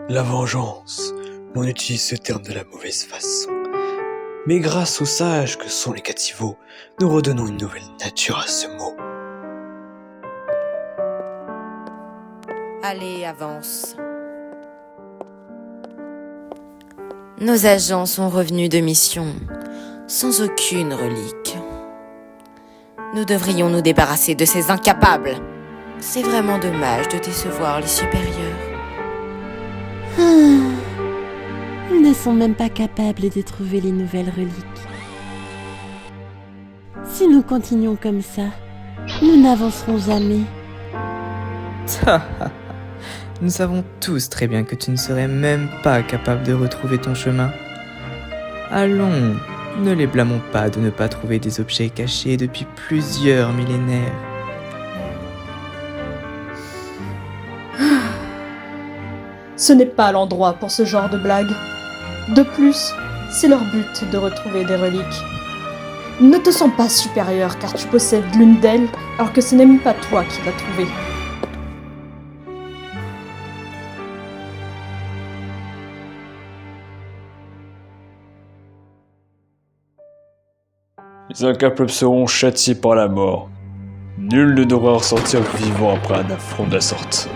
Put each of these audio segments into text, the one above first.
La vengeance, on utilise ce terme de la mauvaise façon. Mais grâce aux sages que sont les Cativeaux, nous redonnons une nouvelle nature à ce mot. Allez, avance. Nos agents sont revenus de mission, sans aucune relique. Nous devrions nous débarrasser de ces incapables. C'est vraiment dommage de décevoir les supérieurs. Ils ne sont même pas capables de trouver les nouvelles reliques. Si nous continuons comme ça, nous n'avancerons jamais. Nous savons tous très bien que tu ne serais même pas capable de retrouver ton chemin. Allons, ne les blâmons pas de ne pas trouver des objets cachés depuis plusieurs millénaires. Ce n'est pas l'endroit pour ce genre de blague. De plus, c'est leur but de retrouver des reliques. Ne te sens pas supérieur car tu possèdes l'une d'elles, alors que ce n'est même pas toi qui l'as trouvée. Les incapables seront châtiés par la mort. Nul ne devra ressortir vivant après un affront de la sorte.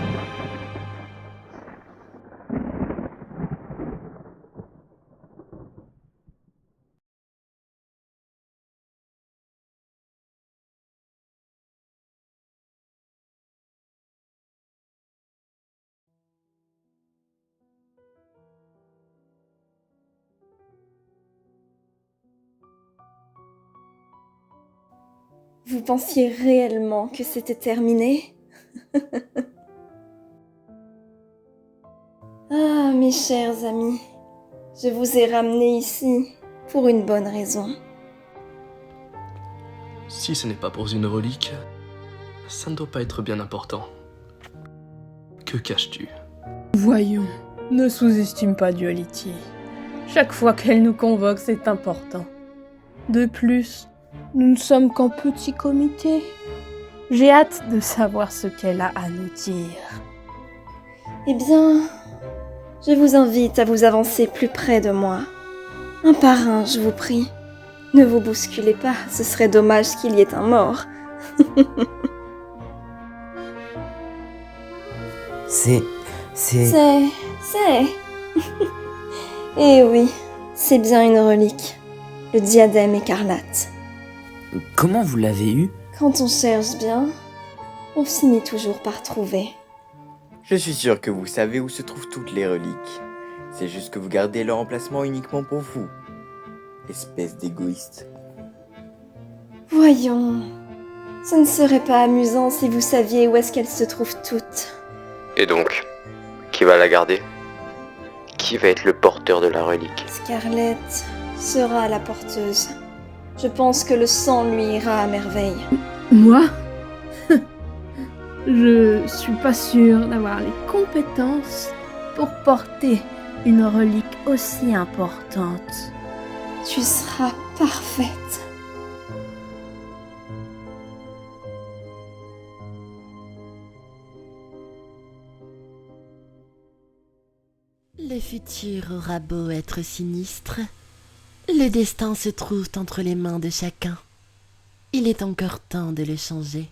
Vous pensiez réellement que c'était terminé? Ah, mes chers amis, je vous ai ramenés ici pour une bonne raison. Si ce n'est pas pour une relique, ça ne doit pas être bien important. Que caches-tu? Voyons, ne sous-estime pas Duality. Chaque fois qu'elle nous convoque, c'est important. De plus, nous ne sommes qu'en petit comité. J'ai hâte de savoir ce qu'elle a à nous dire. Eh bien, je vous invite à vous avancer plus près de moi. Un par un, je vous prie. Ne vous bousculez pas, ce serait dommage qu'il y ait un mort. C'est... Eh oui, c'est bien une relique. Le diadème écarlate. Comment vous l'avez eu? Quand on cherche bien, on finit toujours par trouver. Je suis sûr que vous savez où se trouvent toutes les reliques. C'est juste que vous gardez leur emplacement uniquement pour vous. Espèce d'égoïste. Voyons, ce ne serait pas amusant si vous saviez où est-ce qu'elles se trouvent toutes. Et donc, qui va la garder? Qui va être le porteur de la relique? Scarlett sera la porteuse. Je pense que le sang lui ira à merveille. Moi? Je suis pas sûre d'avoir les compétences pour porter une relique aussi importante. Tu seras parfaite. Le futur aura beau être sinistre, le destin se trouve entre les mains de chacun. Il est encore temps de le changer.